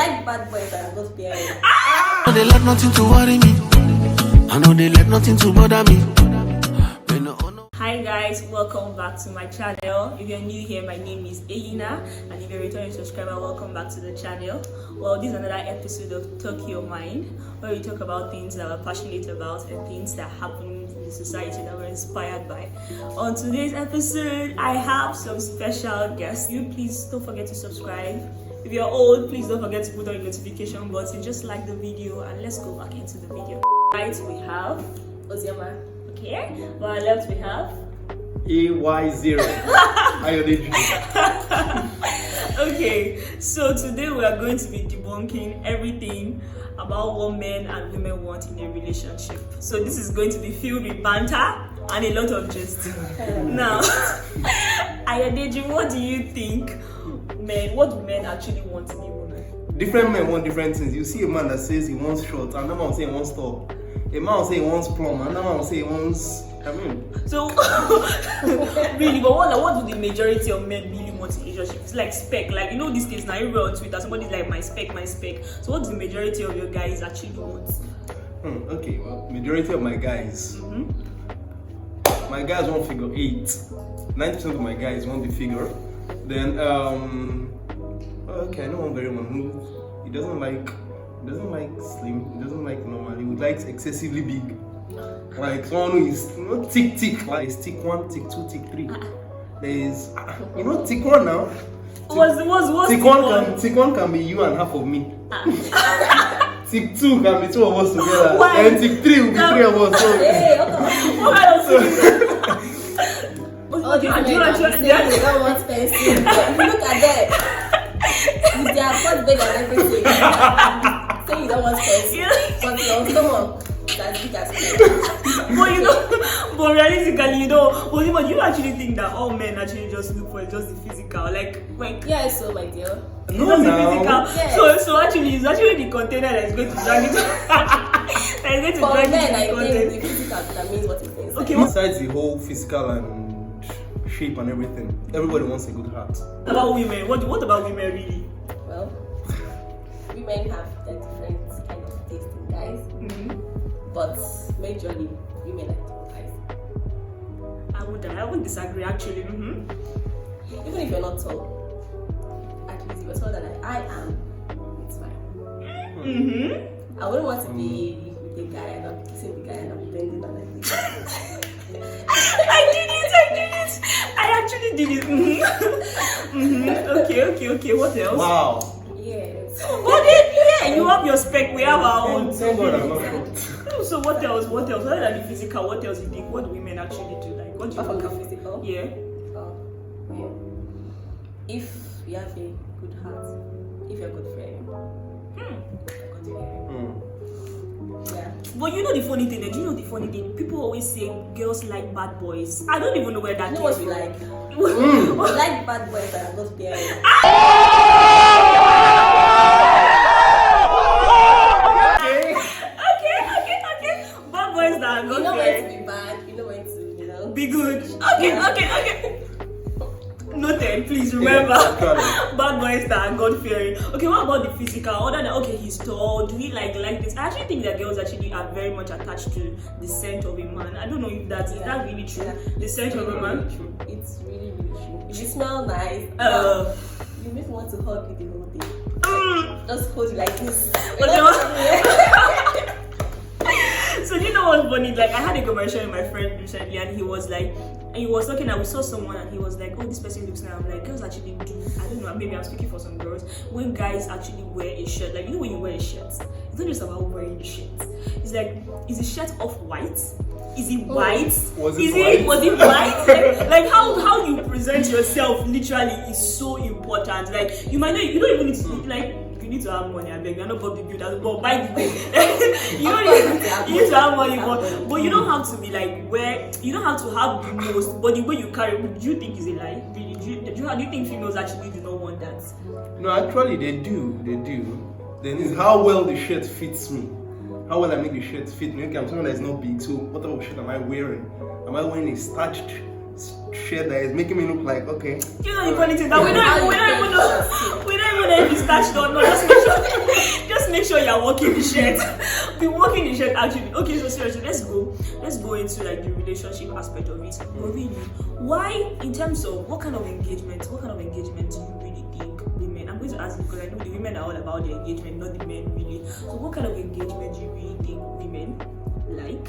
like bad boys that are not bearing. I know they let nothing to worry me. I know they let nothing to bother me. Hi guys, welcome back to my channel. If you're new here, my name is eyinaene, and if you're a returning subscriber, welcome back to the channel. Well, this is another episode of Talk Your Mind, where we talk about things that we're passionate about and things that happen in the society that we're inspired by. On today's episode, I have some special guests. You please don't forget to subscribe. If you're old, please don't forget to put on your notification button. Just like the video, and let's go back into the video. Right, we have Ozioma. Okay, on our left we have AY0. Okay, so today we are going to be debunking everything about what men and women want in a relationship. So this is going to be filled with banter and a lot of gist. Now, Ayadeji, what do you think what do men actually want in a woman? Different men want different things. You see a man that says he wants short, another man will say he wants tall. A man will say he wants plump, another man will say he wants. So really, but what do the majority of men really want in a relationship? It's like spec, like you know these days now everywhere on Twitter somebody's like my spec. So what do the majority of your guys actually want? Okay, well, majority of my guys, my guys want figure 8. 90% of my guys want the figure. Then okay, I know one very one who he doesn't like slim, he doesn't like normal, he would like excessively big. Like someone who is thick, like thick 1, thick 2, thick 3. There is thick 1 now. What's thick 1 can be you and half of me. Thick 2 can be 2 of us together. Why? And thick 3 will be 3 of us. So Hey, what kind of they don't want space. If you look at them, with their butt big and everything, say you don't want space, but your stomach is as big as but realistically, but you actually think that all men actually just look for just the physical, like yeah, so my dear. no, no. Yes. So actually, it's actually the container that is going to drag it. That is going to For drag men, it I to the think container. the physical that means what it means. Okay, Besides the whole physical and shape and everything, everybody wants a good heart. what about women? What about women really? Well, women have their different kind of taste in guys, but majorly women like tall guys. I wouldn't disagree actually. Even if you're not tall, at least if you're taller than I am, it's fine. I wouldn't want to be with a guy and I'm kissing the guy and I'm bending down like this. I did it! I actually did it. Okay. What else? Wow. Yes. You have your spec, we have our own. Thank God I'm not short. So what else? Other than the physical, what else do you think? What do women actually do? Like what do you Apart think? from the physical? Yeah. Well, if you have a good heart, if you're a good friend, good hearing. Yeah. But you know the funny thing, do you know the funny thing? People always say girls like bad boys. I don't even know where that You know came what from. we like? We like bad boys that are not bearing. Okay. Bad boys that are You know not when fair. to be bad, you know when to, Be good. Okay. Noted, please remember. Bad boys that are God fearing. Okay, what about the physical? Other than he's tall, do we like this? I actually think that girls actually are very much attached to the scent of a man. I don't know if is that really true? Yeah. The scent of a man? It's really true. If you smell nice, you make me want to hug you the whole day. Just hold you like this. So you know what's funny? Like I had a conversation with my friend recently, and he was talking, and we saw someone, and he was like, "Oh, this person looks nice." I'm like, girls actually do. I don't know. Maybe I'm speaking for some girls. When guys actually wear a shirt, like when you wear a shirt, it's not just about wearing the shirt. It's like, is the shirt off white? Is it white? Was it white? like how you present yourself literally is so important. Like you don't even need to look like. You need to have money, I beg. You're not public builders, but by the way, you need to have money, but you don't have to be like you don't have to have the most, but the way you carry, do you think is a lie? Really? Do you think females actually do not want that? No, actually they do. Then it's how well the shirt fits me. How will I make the shirt fit me? Okay, I'm someone that is not big, so what type of shirt am I wearing? Am I wearing a starched shirt that is making me look like, okay? You know the funny thing that we don't even know if it's starched or not. Just make sure. just make sure you're walking the shirt. Be walking the shirt actually. Okay, so seriously, let's go into like the relationship aspect of it. But really, why, in terms of what kind of engagement do you really think women? I'm going to ask because I know the women are all about the engagement, not the men really. So what kind of engagement do you really think women like?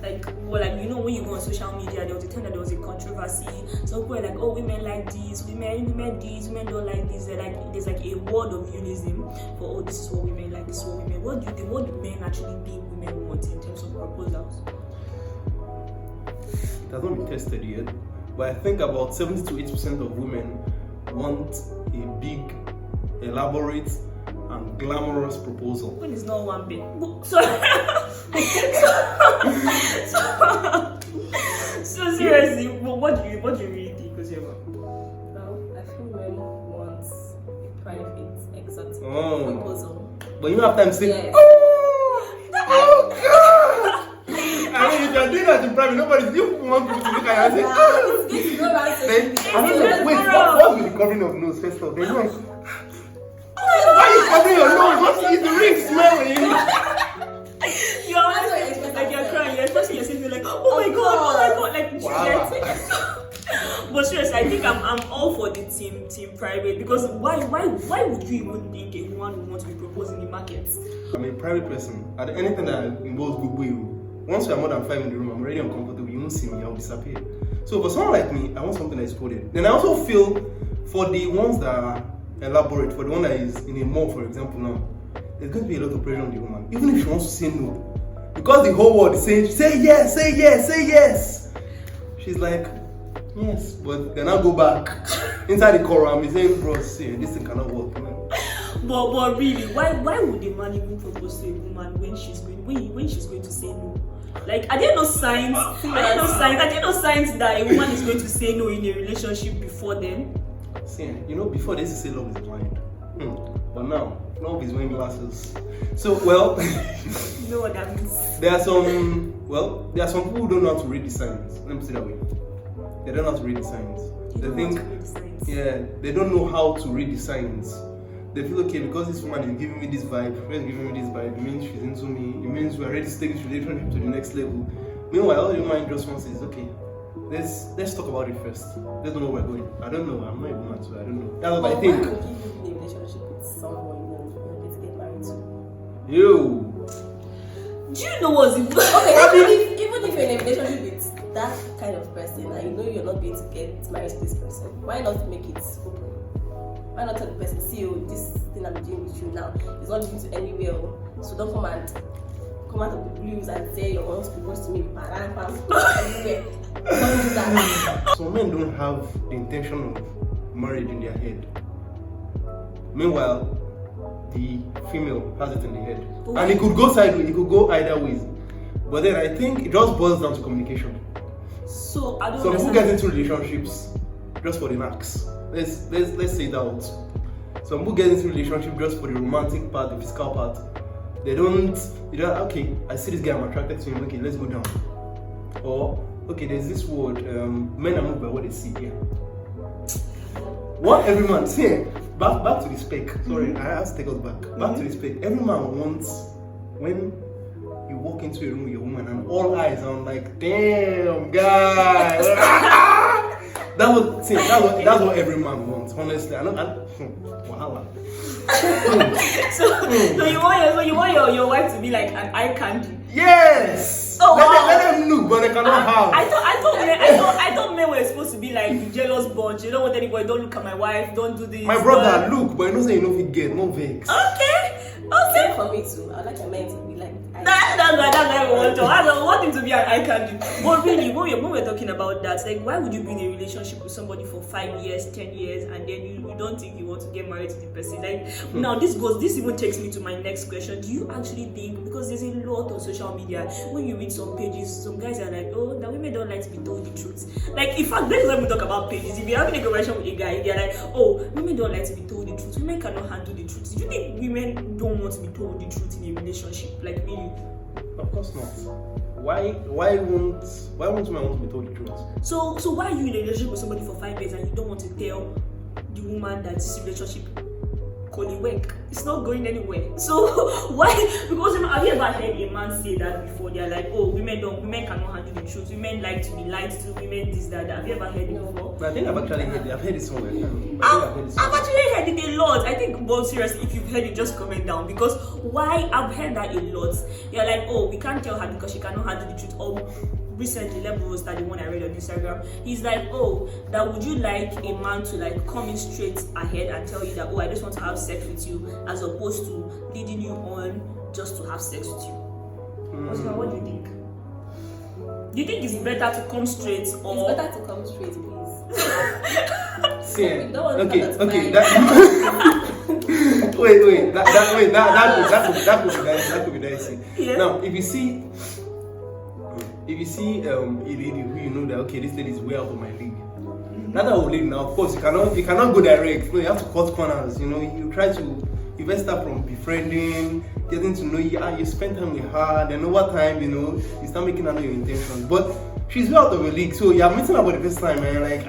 Like, well, like, you know, when you go on social media, there was a time that there was a controversy. Some people are like, oh, women like this, women this, women don't like this. There's like a word of unison for, oh, this is what women like, this is what women. What do men actually think women want in terms of proposals? It has not been tested yet, but I think about 70 to 80% of women want a big, elaborate, and glamorous proposal. When it's not one bit. So seriously, what do you really think, Ozema? Well, I feel men want a private, exotic Oh. proposal. But you don't have time to say, Yes. oh God! I mean, if you're doing that in private, you want people to look at you and say, This is not right. then, I don't know, wait, Girl. what with the covering of nose, first of all? They're like, why are you covering your nose? What is the ring smelling? You're always like you're crying, you're expressing yourself, you're like, oh my god, like Wow. But seriously, I think I'm all for the team private, because why would you even think a woman would want to be proposed in the market? I'm a private person. At anything that involves Buju, once we are more than 5 in the room, I'm already uncomfortable. You won't see me, I'll disappear. So for someone like me, I want something that is coded. Then I also feel for the ones that are elaborate, for the one that is in a mall, for example, now, there's going to be a lot of pressure on the woman, even if she wants to say no. Because the whole world is saying, say yes, say yes, say yes. She's like, yes, but then I'll go back inside the car and be saying, bro, see, this thing cannot work. But really, why would a man even propose to a woman when she's going to say no? Like, are there no signs? Are there no signs that a woman is going to say no in a relationship before then? See, before they used to say love is blind. But now, love is wearing glasses. So, well, You know what that means? there are some people who don't know how to read the signs. Let me say that way. They don't know how to read the signs. They think, they don't know how to read the signs. They feel, okay, because this woman is giving me this vibe, it means she's into me, it means we're ready to take this relationship to the next level. Meanwhile, all your mind just wants is, okay, let's talk about it first. Let's know where we're going. I don't know, I'm not a woman, so I don't know. That's what I think. Why would you be in a relationship with someone you know you're going to get married to? Yo! Do you know what's it? Okay, even if you're in a relationship with that kind of person and you know you're not going to get married to this person, why not make it open? Why not tell the person, see, oh, this thing I'm doing with you now is not leading to anywhere, so don't come out of the blues and say you're going to propose to me, everywhere. Don't do that. Some men don't have the intention of marriage in their head. Meanwhile, the female has it in the head. Okay. And it could go sideways, it could go either ways. But then I think it just boils down to communication. So I don't Some people understand. get into relationships just for the knacks. Let's say it out. Some people get into relationship just for the romantic part, the physical part. They don't, okay, I see this guy, I'm attracted to him, okay, let's go down. Or, okay, there's this word, men are moved by what they see here. What every man, see, back to the spec, sorry, I have to take us back. Back to the spec, every man wants, when you walk into a room with your woman and all eyes are like, damn, guy. That's what every man wants, honestly. Wahala. So you want your wife to be like an eye candy? Yes! Oh, wow. Let them look, but they cannot have. I thought men were supposed to be like the jealous bunch. You don't want anybody, don't look at my wife, don't do this. My brother, look, but you know say you know if you get, no vex. Okay. Same for me too. I like a man to be like. That's what I want to. I don't want him to be an eye candy. But really, when we're talking about that, like, why would you be in a relationship with somebody for 5 years, 10 years, and then you don't think you want to get married to the person? Like, now this even takes me to my next question. Do you actually think, because there's a lot on social media, when you read some pages, some guys are like, oh, that women don't like to be told the truth. Like, in fact, let's not even talk about pages. If you're having a conversation with a guy, they're like, oh, women don't like to be told the truth. Women cannot handle the truth. Do you think women don't want to be told the truth in a relationship? Like, really? Of course not. Why won't women want to be told the truth? So why are you in a relationship with somebody for 5 years and you don't want to tell the woman that this relationship work. It's not going anywhere. So why? Because have you ever heard a man say that before? They're like, oh, women cannot handle the truth. Women like to be lied to. Women this, that. Have you ever heard it before? I think I've actually heard it. I've heard it somewhere. I've actually heard it a lot. I think, but seriously, if you've heard it, just comment down. Because why? I've heard that a lot. They're like, oh, we can't tell her because she cannot handle the truth. Or recently, Level was that the one I read on Instagram. He's like, oh, that would you like a man to like come in straight ahead and tell you that, oh, I just want to have sex with you, as opposed to leading you on just to have sex with you. So what do you think? Do you think it's better to come straight or? It's better to come straight, please. See, No one okay. cannot That, that could be dicey. Yeah. Now, if you see a lady who you know that okay, this lady is way out of my league. Not that lady now, of course, you cannot go direct. No, you have to cut corners. You know, you try to start from befriending, getting to know you. You spend time with her. Then over time, you know, you start making her know your intentions. But she's way out of your league, so you're meeting her for the first time, man. Like,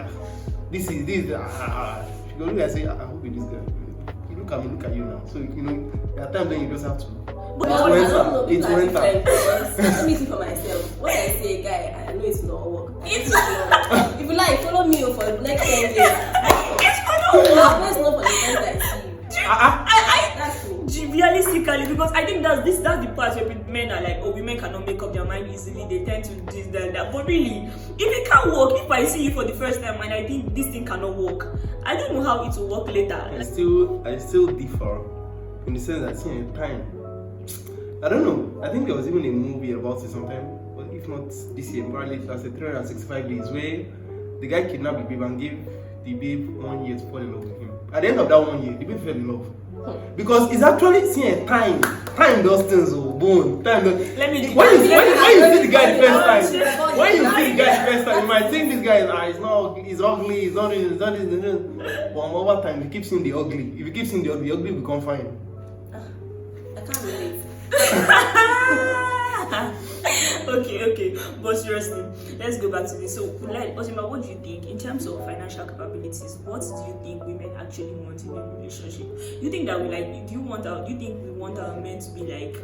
this. She go look and say, I hope it is good. You look at me, look at you now. So you know, there are times when you just have to. But I don't know, people are different. Let me see for myself. When I see a guy, I know it's not work. It's not work. If you like, follow me for the next 10 days. It's not work. It's not for the friends I see. That's true. Realistically, because I think that's the part where men are like, oh, women cannot make up their mind easily. They tend to this, that. But really, if it can't work, if I see you for the first time and I think this thing cannot work, I don't know how it will work later. I still differ in the sense that seeing time. I don't know. I think there was even a movie about it sometime, but if not this year, probably it was 365 days where the guy kidnapped the babe and gave the babe 1 year to fall in love with him. At the end of that 1 year, the babe fell in love. Because it's actually seeing time. Time does things, bone. Time does. Let me. When you see the guy the first time, you might think this guy is not. He's ugly. He's not this. But over time, you keep seeing the ugly. If you keep seeing the ugly will become fine. I can't relate. Okay, but seriously, let's go back to this. So, like, Ozima, what do you think in terms of financial capabilities? What do you think women actually want in a relationship? You think that do you think we want our men to be like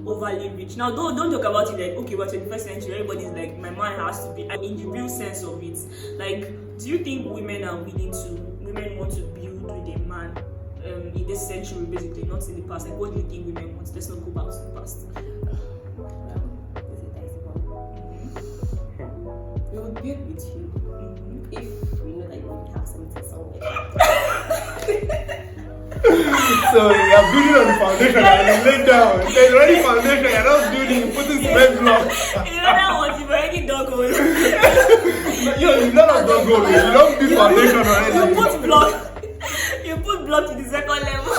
overly rich? Now, don't talk about it like, okay, but 21st century, everybody's like, my man has to be. In the real sense of it, like, do you think women want to build with a man? In this century, basically, not in the past. Like, what do you think women want? Let's not go back to the past. We would build with you if we know that you have something somewhere. So you're building on the foundation and you lay down. There's already foundation, you're not building, you're putting cement blocks. You know that one, you've already dug holes. You're not a dog hole, you don't build foundation already. You put block to the second level.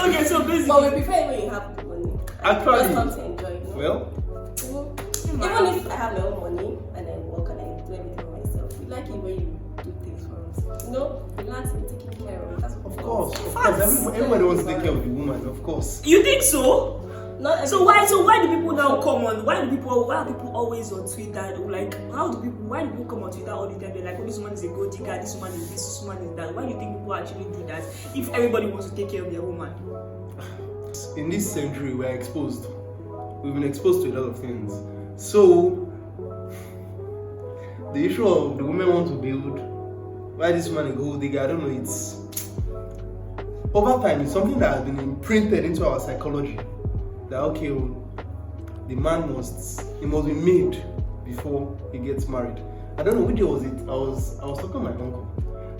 Okay, so basically. But we prefer when you have the money. Actually, just come to enjoy, you know? well, even if I have my own money and I work and I do everything for myself, we like it when you do things for us. You know, relax and taking care of it. That's what of course. Everybody wants to take care of the woman, of course. You think so? Not So why do people now come on? Why are people always on Twitter? Like, why do people come on Twitter all the time? They're like, oh, this woman is a gold digger, this woman is this woman is that. Why do you think people actually do that if everybody wants to take care of their woman? In this century, we're exposed. We've been exposed to a lot of things. So, the issue of the women want to build, why this man is gold digger, I don't know, it's over time, it's something that has been imprinted into our psychology. That okay, the man must be made before he gets married. I don't know which day was it. I was talking to my uncle.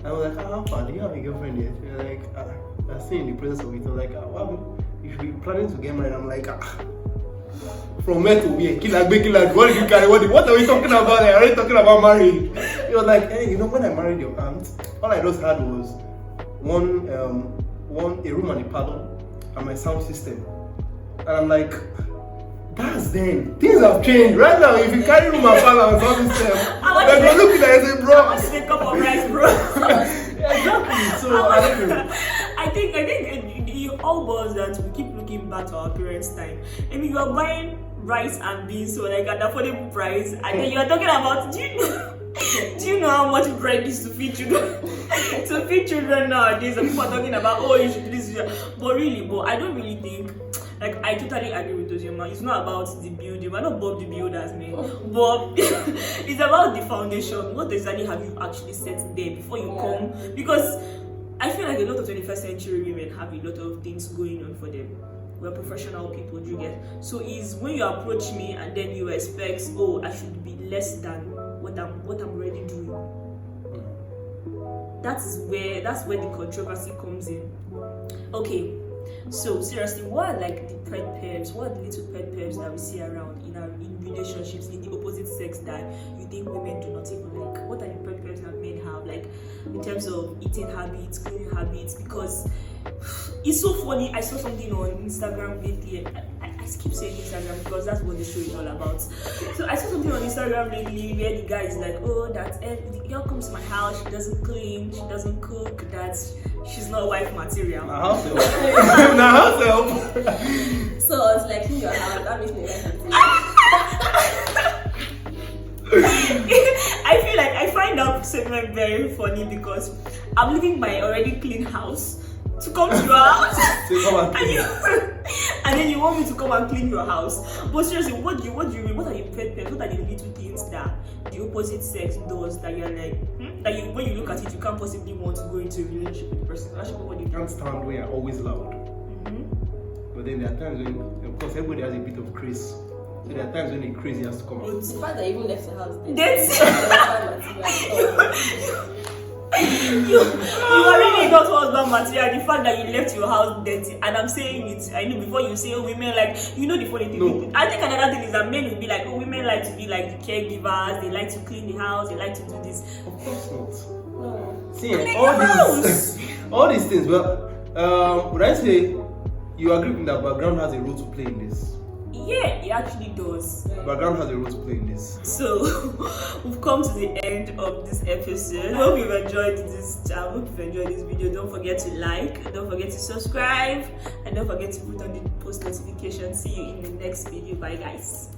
I was like, how far? Do you have a girlfriend yet? They're like, I'm still in the process of it. I'm like, well, you should be planning to get married. I'm like, from where to where? What did you carry? What are we talking about? I'm already talking about marriage. He was like, hey, you know, when I married your aunt, all I just had was a room and a parlor and my sound system. And I'm like, that's then. Things have changed. Right now, if you carry room and parlor and sound system, they're going to look at it and say, bro. I want to take a cup of rice, bro. Exactly. So I think it all boils down to we keep looking back to our parents' time. I mean, you are buying rice and beans so like at an affordable price, and then you are talking about Do you know how much bread is to feed children? To feed children nowadays, and people are talking about, oh, you should do this. But really, I don't really think. Like, I totally agree with Ozema. It's not about the building. We're not Bob the Builders, man. But it's about the foundation. What exactly have you actually set there before you come? Because I feel like a lot of 21st century women have a lot of things going on for them. We're professional people, do you get? So is when you approach me and then you expect, oh, I should be less than what I'm already doing. That's where the controversy comes in. Okay. So seriously, what are like the pet peeves? What are the little pet peeves that we see around in relationships in the opposite sex that you think women do not even like? What are the pet peeves that men have, like in terms of eating habits, cleaning habits? Because it's so funny. I saw something on Instagram lately. I keep saying Instagram because that's what the show is all about. So I saw something on Instagram lately where the guy is like, oh, that the girl comes to my house, she doesn't clean, she doesn't cook, that she's not wife material. Now So it's like in your house, that makes me like I feel like I find that segment very funny because I'm leaving my already clean house to come to your house. And then you want me to come and clean your house. But seriously, what do you mean? What are your pet peeves? What are the little things that the opposite sex does that you're like, that you, when you look at it, you can't possibly want to go into a relationship with the person? Actually, what do you can't stand when you're always loud. But then there are times when, of course, everybody has a bit of craze. So there are times when the crazy has to come out. the fact that you even left the house. You already got husband material. The fact that you left your house dirty, and I'm saying it, I know before you say, oh, women like, you know the funny thing. No. I think another thing is that men will be like, oh, women like to be like the caregivers, they like to clean the house, they like to do this. Of course not. No. See, all these things, well, would I say you agree with that background has a role to play in this? Yeah, it actually does. Background has a role to play in this. So we've come to the end of this episode. Hope you've enjoyed this. Hope you've enjoyed this video. Don't forget to like, don't forget to subscribe, and don't forget to put on the post notification. See you in the next video. Bye, guys.